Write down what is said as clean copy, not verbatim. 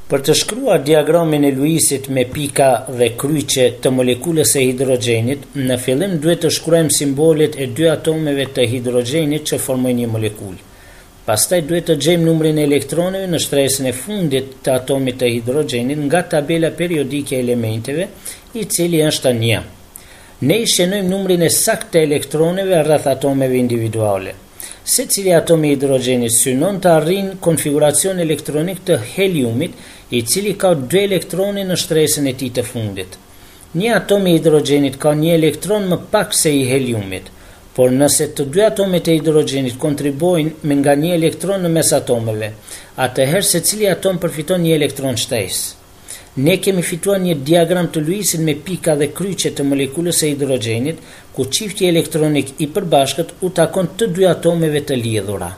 Për të shkruar diagramin e Luisit me pika dhe kryqe të molekulës së hidrogjenit, në fillim duhet të shkruajmë simbolet e dy atomeve të hidrogjenit që formojnë një molekulë. Pastaj duhet të gjejmë numrin e elektroneve në shtresën e fundit të atomit të hidrogjenit nga tabela periodike e elementeve, i cili është 1. Ne i shënojmë numrin e saktë të elektroneve rreth atomeve individuale. Secili atom i hidrogjenit synon të arrijë konfiguracion elektronik të heliumit, i cili ka 2 elektrone në shtresën e tij të fundit. Një atom i hidrogjenit ka një elektron më pak se i heliumit, por nëse të dy atomet e hidrogjenit kontribuojnë me nga një elektron në mes atomeve, atëherë secili atom përfiton një elektron shtesë. Ne kemi fituar një diagram të Luisit me pika dhe kryqe të molekulës së hidrogjenit, ku çifti elektronik i përbashkët u takon të dy atomeve të lidhura.